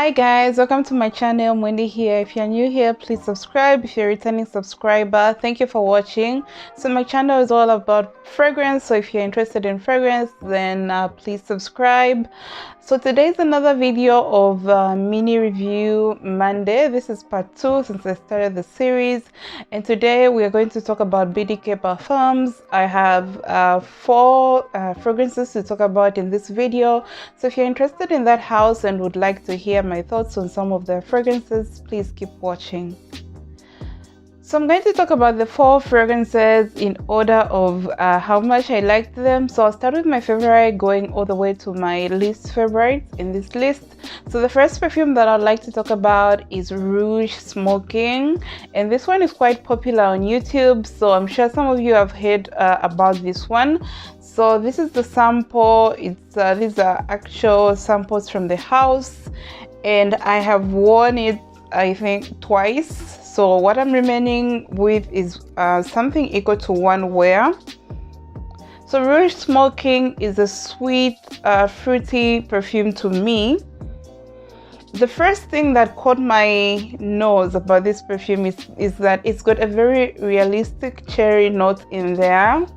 Hi guys, welcome to my channel. Wendy here. If you're new here, please subscribe. If you're a returning subscriber, thank you for watching. So my channel is all about fragrance, so if you're interested in fragrance, then please subscribe. So today's another video of mini review Monday. This is part 2 since I started the series, and today we are going to talk about BDK Parfums. I have 4 fragrances to talk about in this video, so if you're interested in that house and would like to hear my thoughts on some of the fragrances, please keep watching. So I'm going to talk about the 4 fragrances in order of how much I liked them. So I'll start with my favorite, going all the way to my least favorite in this list. So the first perfume that I'd like to talk about is Rouge Smoking, and this one is quite popular on YouTube, so I'm sure some of you have heard about this one. So this is the sample. It's these are actual samples from the house, and I have worn it I think twice. So what I'm remaining with is something equal to 1 wear. So Rouge Smoking is a sweet, fruity perfume to me. The first thing that caught my nose about this perfume is that it's got a very realistic cherry note in there.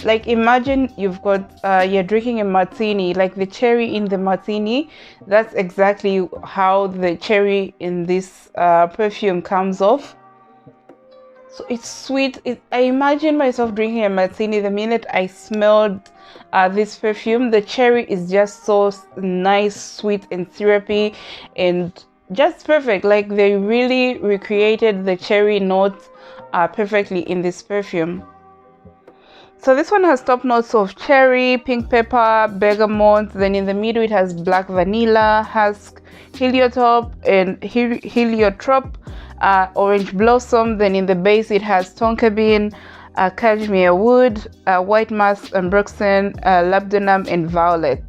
Like, imagine you've got you're drinking a martini, like the cherry in the martini. That's exactly how the cherry in this perfume comes off. So it's sweet. I imagine myself drinking a martini the minute I smelled this perfume. The cherry is just so nice, sweet and syrupy, and just perfect. Like, they really recreated the cherry note perfectly in this perfume. So this one has top notes of cherry, pink pepper, bergamot. Then in the middle it has black vanilla, husk, heliotrope, orange blossom. Then in the base it has tonka bean, cashmere wood, white musk, ambroxan, labdanum, and violet.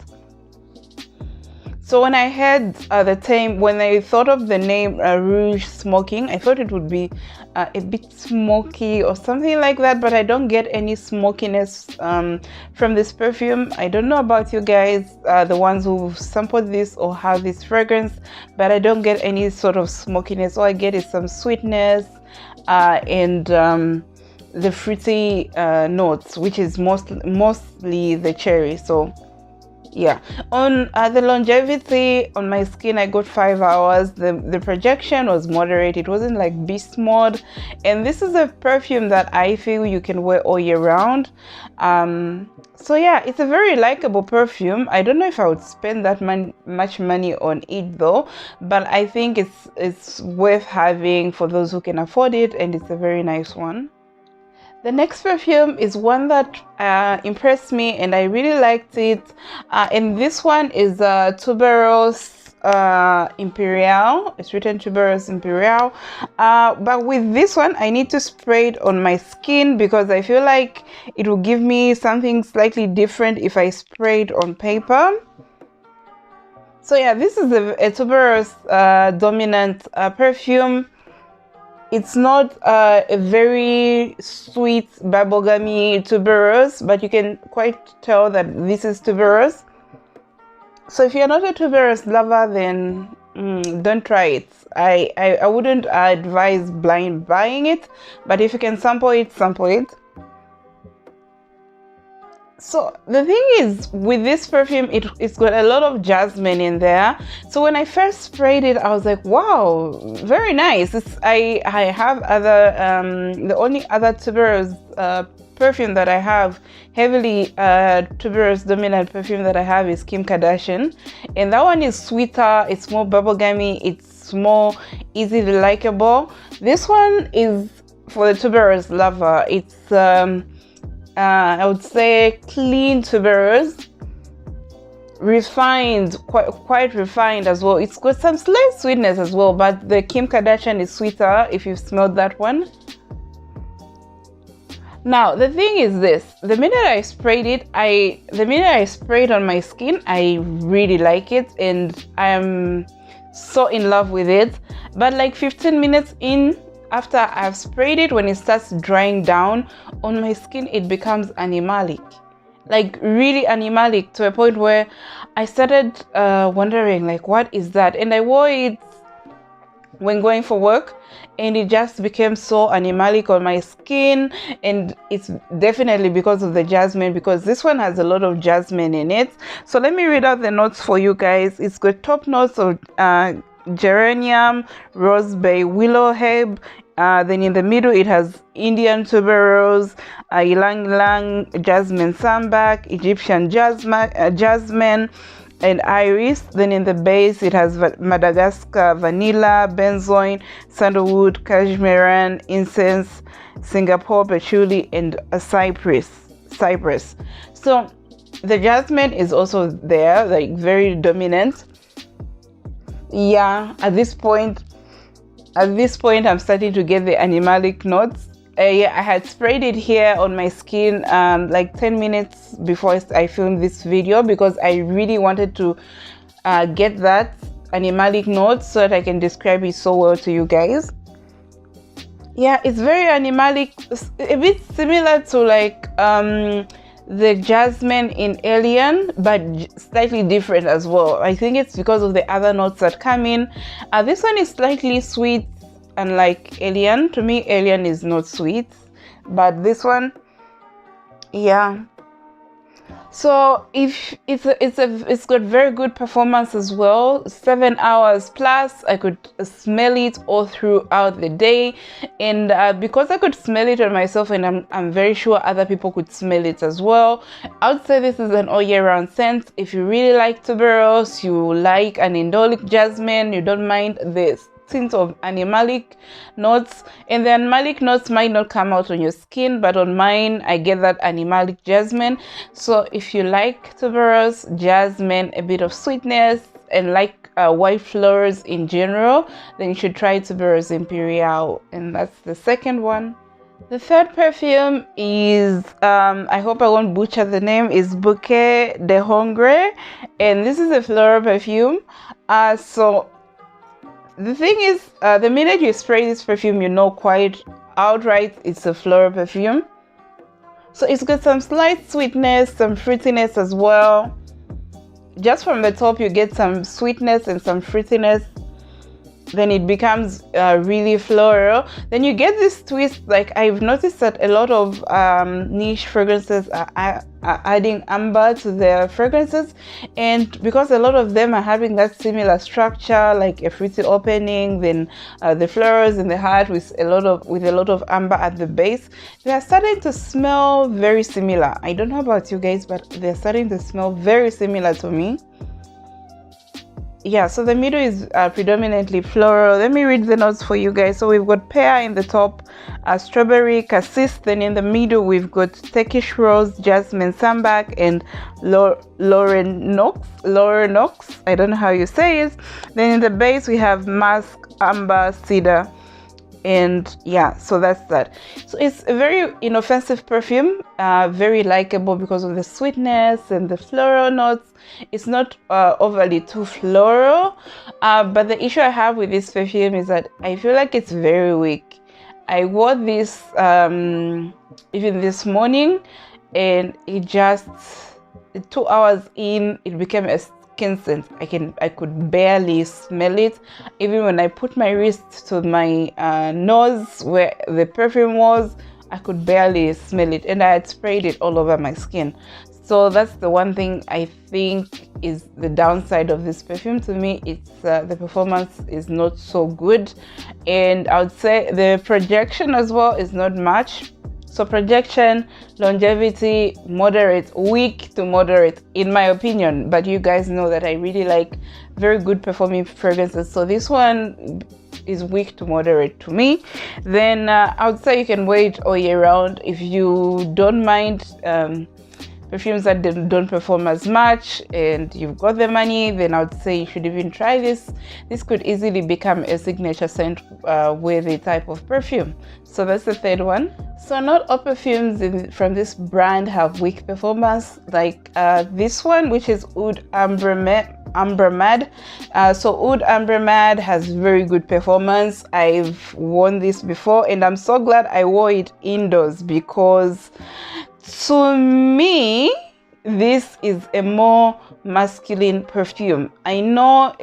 So when I heard when I thought of the name Rouge Smoking, I thought it would be a bit smoky or something like that, but I don't get any smokiness from this perfume. I don't know about you guys, the ones who sampled this or have this fragrance, but I don't get any sort of smokiness. All I get is some sweetness and the fruity notes, which is mostly the cherry. So yeah, on the longevity on my skin, I got 5 hours. The projection was moderate. It wasn't like beast mode, and this is a perfume that I feel you can wear all year round. So yeah, it's a very likable perfume. I don't know if I would spend that much money on it though, but I think it's worth having for those who can afford it, and it's a very nice one. The next perfume is one that impressed me and I really liked it, and this one is Tubereuse Imperial. It's written Tubereuse Imperial, but with this one I need to spray it on my skin because I feel like it will give me something slightly different if I spray it on paper. So yeah, this is a Tubereuse dominant perfume. It's not a very sweet bubblegummy tuberose, but you can quite tell that this is tuberose. So if you're not a tuberose lover, then don't try it. I wouldn't advise blind buying it, but if you can sample it, sample it. So the thing is, with this perfume, it's got a lot of jasmine in there. So when I first sprayed it, I was like, wow, very nice. I have other the only other tuberose perfume that I have, heavily tuberose dominant perfume that I have, is Kim Kardashian, and that one is sweeter. It's more bubblegummy. It's more easily likable. This one is for the tuberose lover. It's I would say clean tuberose, refined, quite refined as well. It's got some slight sweetness as well, but the Kim Kardashian is sweeter if you've smelled that one. Now the thing is this: the minute I sprayed it on my skin, I really like it and I am so in love with it. But like 15 minutes in, after I've sprayed it, when it starts drying down on my skin, it becomes animalic. like really animalic, to a point where I started wondering like, what is that? And I wore it when going for work, and it just became so animalic on my skin. And it's definitely because of the jasmine, because this one has a lot of jasmine in it. So let me read out the notes for you guys. It's got top notes of geranium, rose bay, willow herb. Then in the middle it has Indian tuberose, ylang ylang, jasmine sambac, Egyptian jasmine and iris. Then in the base it has Madagascar vanilla, benzoin, sandalwood, cashmeran, incense, Singapore patchouli, and a cypress. So the jasmine is also there, like very dominant. Yeah, at this point I'm starting to get the animalic notes. Yeah, I had sprayed it here on my skin like 10 minutes before I filmed this video, because I really wanted to get that animalic note so that I can describe it so well to you guys. Yeah, it's very animalic, a bit similar to like the jasmine in Alien, but slightly different as well. I think it's because of the other notes that come in. This one is slightly sweet, unlike Alien. To me, Alien is not sweet, but this one, yeah. So if it's got very good performance as well. 7 hours plus, I could smell it all throughout the day, and because I could smell it on myself, and I'm very sure other people could smell it as well, I would say this is an all year round scent. If you really like tuberose, you like an indolic jasmine, you don't mind this tint of animalic notes, and the animalic notes might not come out on your skin, but on mine I get that animalic jasmine. So if you like tuberose, jasmine, a bit of sweetness, and like white flowers in general, then you should try Tubereuse Imperial. And that's the second one. The third perfume is, I hope I won't butcher the name, is Bouquet De Hongrie, and this is a floral perfume. So the thing is, the minute you spray this perfume, you know quite outright it's a floral perfume. So it's got some slight sweetness, some fruitiness as well. Just from the top you get some sweetness and some fruitiness, then it becomes really floral. Then you get this twist. Like, I've noticed that a lot of niche fragrances are adding amber to their fragrances, and because a lot of them are having that similar structure, like a fruity opening, then the flowers in the heart with a lot of amber at the base, they are starting to smell very similar. I don't know about you guys, but they're starting to smell very similar to me. Yeah, so the middle is predominantly floral. Let me read the notes for you guys. So we've got pear in the top, strawberry, cassis. Then in the middle we've got Turkish rose, jasmine sambac, and Laurenox. I don't know how you say it. Then in the base we have musk, amber, cedar, and yeah, so that's that. So it's a very inoffensive perfume, very likable because of the sweetness and the floral notes. It's not overly too floral, but the issue I have with this perfume is that I feel like it's very weak. I wore this even this morning, and it just 2 hours in, it became a skin scent. I could barely smell it. Even when I put my wrist to my nose where the perfume was, I could barely smell it, and I had sprayed it all over my skin. So that's the one thing I think is the downside of this perfume to me. It's the performance is not so good, and I would say the projection as well is not much. So projection, longevity, moderate, weak to moderate in my opinion, but you guys know that I really like very good performing fragrances, so this one is weak to moderate to me. Then I would say you can wear it all year round if you don't mind perfumes that don't perform as much and you've got the money. Then I would say you should even try this. This could easily become a signature scent with a type of perfume. So that's the third one. So not all perfumes from this brand have weak performance, like this one, which is Oud Abramad. So Oud Abramad has very good performance. I've worn this before, and I'm so glad I wore it indoors, because to me, this is a more masculine perfume. I know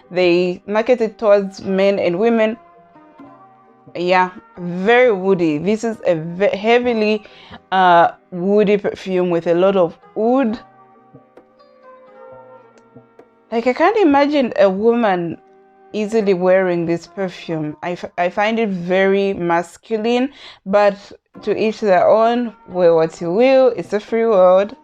they market it towards men and women. Yeah, very woody. This is a heavily woody perfume with a lot of oud. Like, I can't imagine a woman easily wearing this perfume. I find it very masculine, but to each their own. Wear what you will, it's a free world.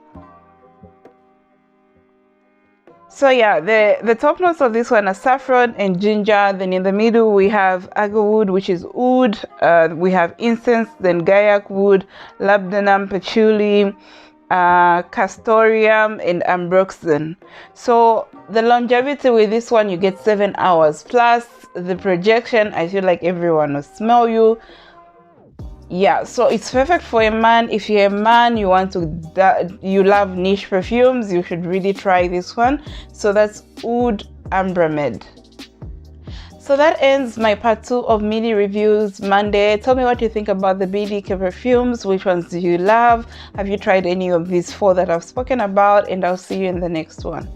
So yeah, the top notes of this one are saffron and ginger. Then in the middle we have agarwood, which is oud. We have incense, then gaiac wood, labdanum, patchouli, castoreum, and ambroxan. So the longevity with this one, you get 7 hours, plus the projection. I feel like everyone will smell you. Yeah, so it's perfect for a man. If you're a man, you want to you love niche perfumes, you should really try this one. So that's Oud Abramad. So that ends my part 2 of mini reviews Monday. Tell me what you think about the BDK perfumes. Which ones do you love? Have you tried any of these 4 that I've spoken about? And I'll see you in the next one.